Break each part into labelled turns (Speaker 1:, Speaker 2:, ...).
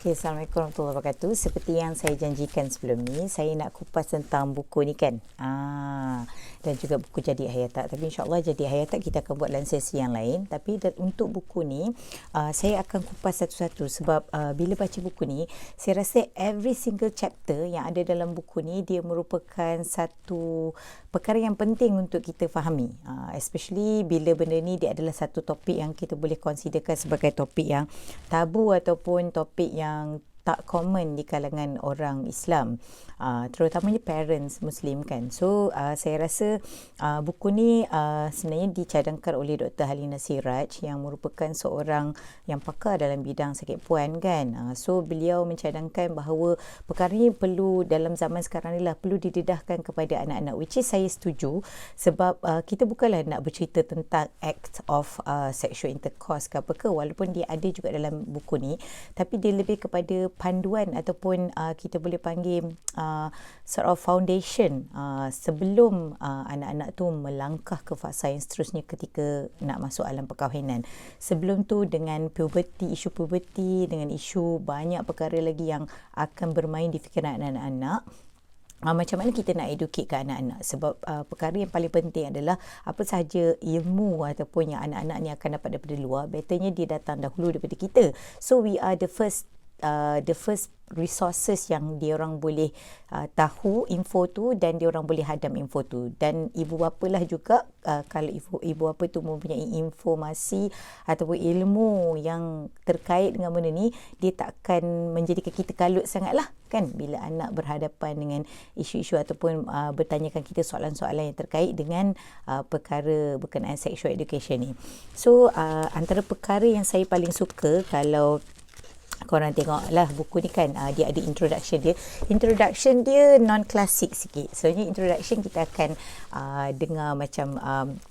Speaker 1: Okay, Assalamualaikum warahmatullahi wabarakatuh. Seperti yang saya janjikan sebelum ni, saya nak kupas tentang buku ni kan. Dan juga buku Jadi Hayatak. Tapi insyaAllah Jadi Hayatak kita akan buat dalam sesi yang lain. Tapi untuk buku ni, saya akan kupas satu-satu. Sebab bila baca buku ni, saya rasa every single chapter yang ada dalam buku ni, dia merupakan satu perkara yang penting untuk kita fahami. Especially bila benda ni dia adalah satu topik yang kita boleh considerkan sebagai topik yang tabu ataupun topik yang tak common di kalangan orang Islam, terutamanya parents Muslim kan. So saya rasa buku ni sebenarnya dicadangkan oleh Dr. Halina Siraj yang merupakan seorang yang pakar dalam bidang sakit puan kan. So beliau mencadangkan bahawa perkara ni perlu dalam zaman sekarang ni lah perlu didedahkan kepada anak-anak, which is saya setuju. Sebab kita bukanlah nak bercerita tentang act of sexual intercourse ke apa ke, walaupun dia ada juga dalam buku ni, tapi dia lebih kepada panduan ataupun kita boleh panggil sort of foundation sebelum anak-anak tu melangkah ke fasa yang seterusnya ketika nak masuk alam perkahwinan. Sebelum tu dengan puberty, isu puberty, dengan isu banyak perkara lagi yang akan bermain di fikiran anak-anak. Macam mana kita nak educate ke anak-anak, sebab perkara yang paling penting adalah apa sahaja ilmu ataupun yang anak-anak ni akan dapat daripada luar, betternya dia datang dahulu daripada kita. So we are the first resources yang diorang boleh tahu info tu dan diorang boleh hadam info tu. Dan ibu bapa lah juga, kalau ibu bapa tu mempunyai informasi ataupun ilmu yang terkait dengan benda ni, dia tak akan menjadikan kita kalut sangat lah kan bila anak berhadapan dengan isu-isu ataupun bertanyakan kita soalan-soalan yang terkait dengan perkara berkenaan sexual education ni. So antara perkara yang saya paling suka, kalau korang tengok lah buku ni kan, dia ada introduction dia. Introduction dia non-klasik sikit. Sebenarnya introduction kita akan dengar macam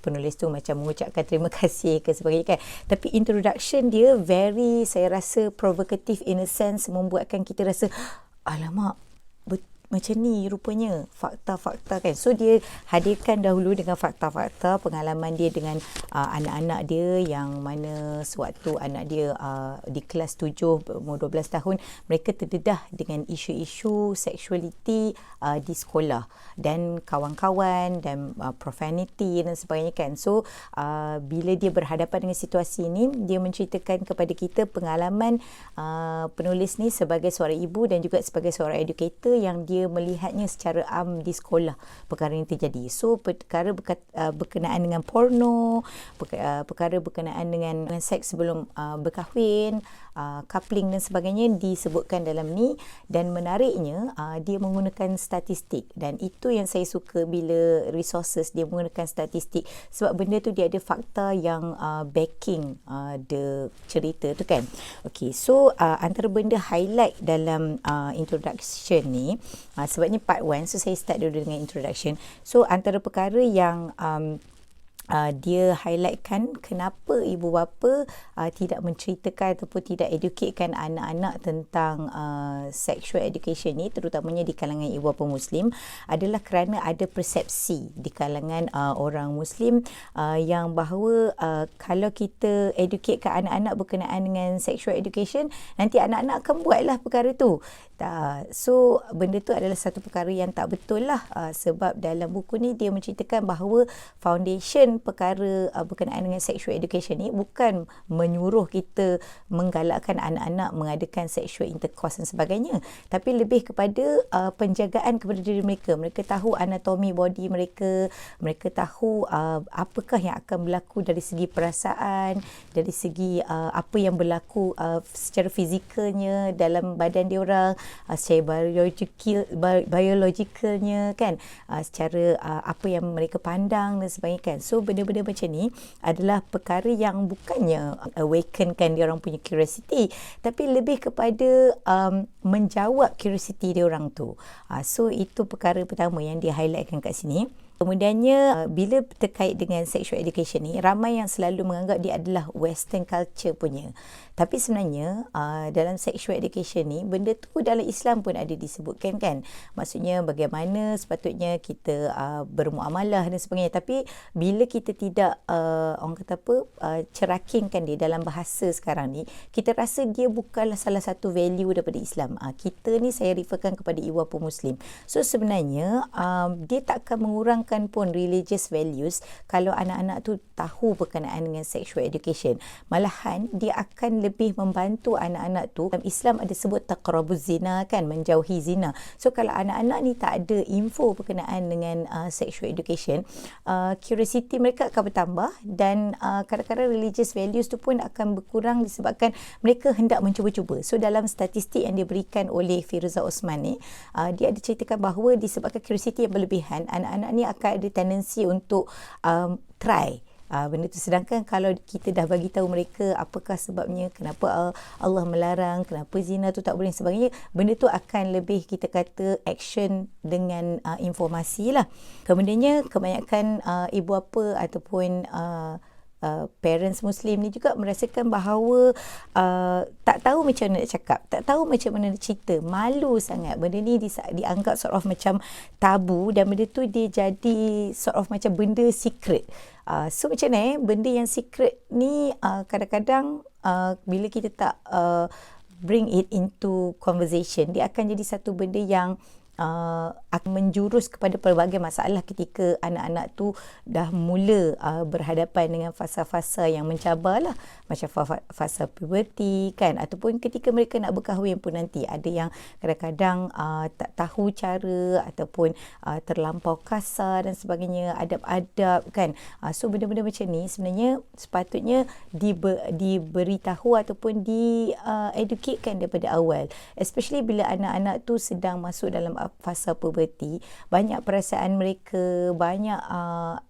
Speaker 1: penulis tu macam mengucapkan terima kasih ke sebagainya kan. Tapi introduction dia very, saya rasa provocative in a sense, membuatkan kita rasa alamak, macam ni rupanya fakta-fakta kan. So dia hadirkan dahulu dengan fakta-fakta pengalaman dia dengan anak-anak dia, yang mana sewaktu anak dia di kelas 7 umur 12 tahun, mereka terdedah dengan isu-isu sexuality di sekolah dan kawan-kawan dan profanity dan sebagainya kan. So bila dia berhadapan dengan situasi ini, dia menceritakan kepada kita pengalaman penulis ni sebagai seorang ibu dan juga sebagai seorang educator yang dia melihatnya secara di sekolah perkara ini terjadi. So perkara berkenaan dengan porno, perkara berkenaan dengan seks sebelum berkahwin, coupling dan sebagainya disebutkan dalam ni. Dan menariknya dia menggunakan statistik, dan itu yang saya suka bila resources dia menggunakan statistik, sebab benda tu dia ada fakta yang backing the cerita tu kan. Okay, so antara benda highlight dalam introduction ni, sebabnya part 1, so saya start dulu dengan introduction. So antara perkara yang dia highlightkan kenapa ibu bapa tidak menceritakan ataupun tidak educatekan anak-anak tentang sexual education ni, terutamanya di kalangan ibu bapa Muslim, adalah kerana ada persepsi di kalangan orang Muslim yang bahawa kalau kita educatekan anak-anak berkenaan dengan sexual education, nanti anak-anak akan buatlah perkara tu. So benda tu adalah satu perkara yang tak betul lah, sebab dalam buku ni dia menceritakan bahawa foundation perkara berkenaan dengan sexual education ni bukan menyuruh kita menggalakkan anak-anak mengadakan sexual intercourse dan sebagainya, tapi lebih kepada penjagaan kepada diri mereka. Mereka tahu anatomi body mereka, mereka tahu apakah yang akan berlaku dari segi perasaan, dari segi apa yang berlaku secara fizikalnya dalam badan diorang, secara biologicalnya kan, secara apa yang mereka pandang dan sebagainya kan. So benda-benda macam ni adalah perkara yang bukannya awakenkan dia orang punya curiosity, tapi lebih kepada menjawab curiosity dia orang tu. So itu perkara pertama yang dia highlightkan kat sini. Kemudiannya, bila terkait dengan sexual education ni, ramai yang selalu menganggap dia adalah western culture punya. Tapi sebenarnya dalam sexual education ni, benda tu dalam Islam pun ada disebutkan kan. Maksudnya bagaimana sepatutnya kita bermuamalah dan sebagainya. Tapi bila kita tidak orang kata apa, cerakinkan dia dalam bahasa sekarang ni, kita rasa dia bukanlah salah satu value daripada Islam. Kita ni, saya referkan kepada ibu bapa Muslim. So sebenarnya dia tak akan mengurangkan pun religious values kalau anak-anak tu tahu berkenaan dengan sexual education. Malahan dia akan lebih membantu anak-anak tu. Dalam Islam ada sebut taqrabuz zina kan, menjauhi zina. So kalau anak-anak ni tak ada info berkenaan dengan sexual education, curiosity mereka akan bertambah dan kadang-kadang religious values tu pun akan berkurang disebabkan mereka hendak mencuba-cuba. So dalam statistik yang diberikan oleh Firuza Osman ni, dia ada ceritakan bahawa disebabkan curiosity yang berlebihan, anak-anak ni akan ada tendensi untuk try benda tu. Sedangkan kalau kita dah bagi tahu mereka apakah sebabnya, kenapa Allah melarang, kenapa zina tu tak boleh dan sebagainya, benda tu akan lebih, kita kata, action dengan informasi lah. Kemudiannya kebanyakan ibu bapa ataupun parents Muslim ni juga merasakan bahawa tak tahu macam mana nak cakap, tak tahu macam mana nak cerita, malu sangat. Benda ni dianggap sort of macam tabu dan benda tu dia jadi sort of macam benda secret. So macam mana benda yang secret ni kadang-kadang bila kita tak bring it into conversation, dia akan jadi satu benda yang akan menjurus kepada pelbagai masalah ketika anak-anak tu dah mula berhadapan dengan fasa-fasa yang mencabar lah, macam fasa puberti kan, ataupun ketika mereka nak berkahwin pun nanti ada yang kadang-kadang tak tahu cara ataupun terlampau kasar dan sebagainya, adab-adab kan. So benda-benda macam ni sebenarnya sepatutnya diberitahu ataupun educatekan daripada awal, especially bila anak-anak tu sedang masuk dalam fasa puberti. Banyak perasaan mereka, banyak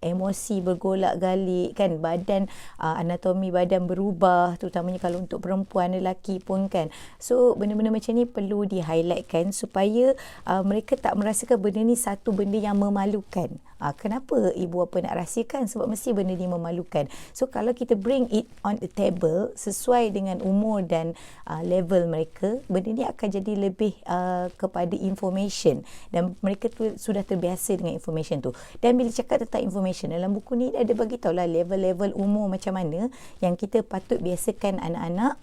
Speaker 1: emosi bergolak-galik kan, badan anatomi badan berubah, terutamanya kalau untuk perempuan, lelaki pun kan. So benda-benda macam ni perlu di-highlightkan supaya mereka tak merasakan benda ni satu benda yang memalukan. Kenapa ibu bapa nak rahsiakan? Sebab mesti benda ni memalukan. So kalau kita bring it on the table sesuai dengan umur dan level mereka, benda ni akan jadi lebih kepada information dan mereka tu sudah terbiasa dengan information tu. Dan bila cakap tentang information, dalam buku ni ada bagi tahu lah level-level umur macam mana yang kita patut biasakan anak-anak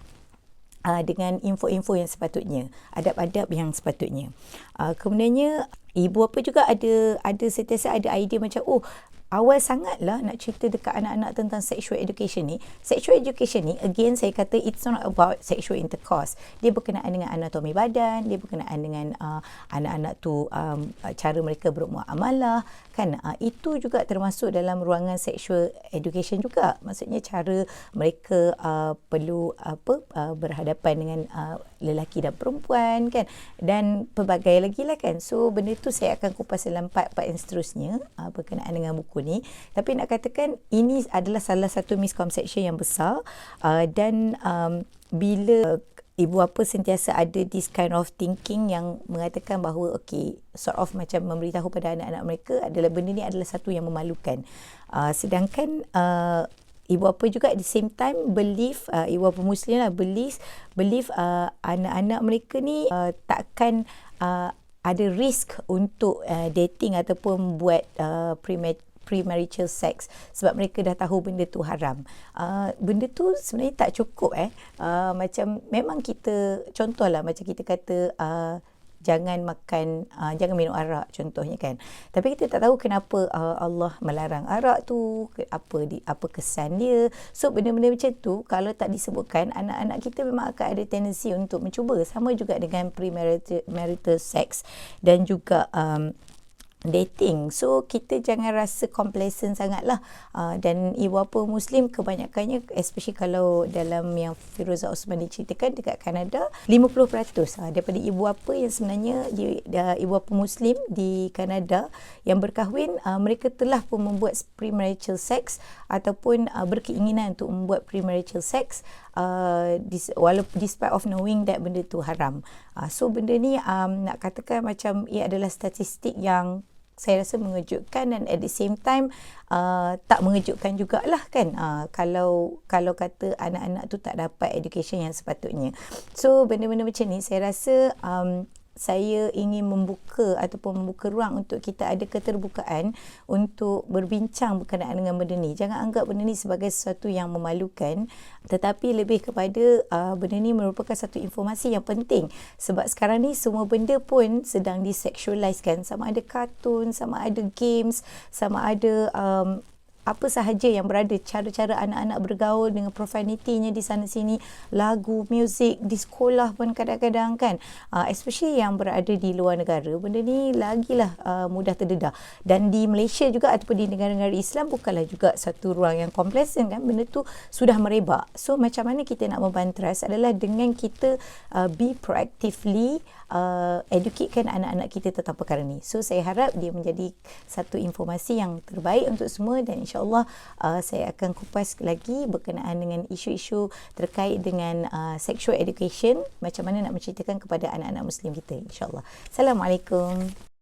Speaker 1: dengan info-info yang sepatutnya, adab-adab yang sepatutnya. Kemudiannya ibu bapa juga ada sentiasa ada idea macam, awal sangatlah nak cerita dekat anak-anak tentang sexual education ni. Sexual education ni, again saya kata, it's not about sexual intercourse. Dia berkenaan dengan anatomi badan, dia berkenaan dengan anak-anak tu cara mereka bermuamalah kan. Itu juga termasuk dalam ruangan sexual education juga. Maksudnya cara mereka perlu berhadapan dengan lelaki dan perempuan kan, dan pelbagai lagi lah kan. So benda tu saya akan kupas dalam part-part yang seterusnya berkenaan dengan buku ni. Tapi nak katakan ini adalah salah satu misconception yang besar, dan bila ibu bapa sentiasa ada this kind of thinking yang mengatakan bahawa sort of macam memberitahu pada anak-anak mereka adalah benda ni adalah satu yang memalukan. Sedangkan ibu bapa juga at the same time believe, ibu bapa Muslim lah, believe anak-anak mereka ni takkan ada risk untuk dating ataupun buat premarital sex sebab mereka dah tahu benda tu haram. Benda tu sebenarnya tak cukup macam memang kita, contohlah macam kita kata jangan minum arak contohnya kan. Tapi kita tak tahu kenapa Allah melarang arak tu, apa kesan dia. So benda-benda macam tu kalau tak disebutkan, anak-anak kita memang akan ada tendensi untuk mencuba. Sama juga dengan premarital sex dan juga dating. So kita jangan rasa complacent sangatlah. Dan ibu bapa Muslim kebanyakannya, especially kalau dalam yang Firuza Osman diceritakan dekat Kanada, 50% daripada ibu bapa yang sebenarnya ibu bapa Muslim di Kanada yang berkahwin, mereka telah pun membuat premarital sex ataupun berkeinginan untuk membuat premarital sex walaupun despite of knowing that benda tu haram. So benda ni nak katakan macam ia adalah statistik yang saya rasa mengejutkan dan at the same time tak mengejutkan jugalah kan, kalau kata anak-anak tu tak dapat education yang sepatutnya. So benda-benda macam ni saya rasa saya ingin membuka ruang untuk kita ada keterbukaan untuk berbincang berkenaan dengan benda ni. Jangan anggap benda ni sebagai sesuatu yang memalukan, tetapi lebih kepada benda ni merupakan satu informasi yang penting. Sebab sekarang ni semua benda pun sedang disexualizekan, sama ada kartun, sama ada games, sama ada apa sahaja yang berada, cara-cara anak-anak bergaul dengan profanity-nya di sana sini, lagu, muzik, di sekolah pun kadang-kadang kan, especially yang berada di luar negara, benda ni lagilah mudah terdedah. Dan di Malaysia juga ataupun di negara-negara Islam bukanlah juga satu ruang yang komplesen kan, benda tu sudah merebak. So macam mana kita nak membantras adalah dengan kita be proactively educatekan anak-anak kita tentang perkara ni. So saya harap dia menjadi satu informasi yang terbaik untuk semua, dan insyaAllah saya akan kupas lagi berkenaan dengan isu-isu terkait dengan sexual education, macam mana nak menceritakan kepada anak-anak Muslim kita, insyaAllah. Assalamualaikum.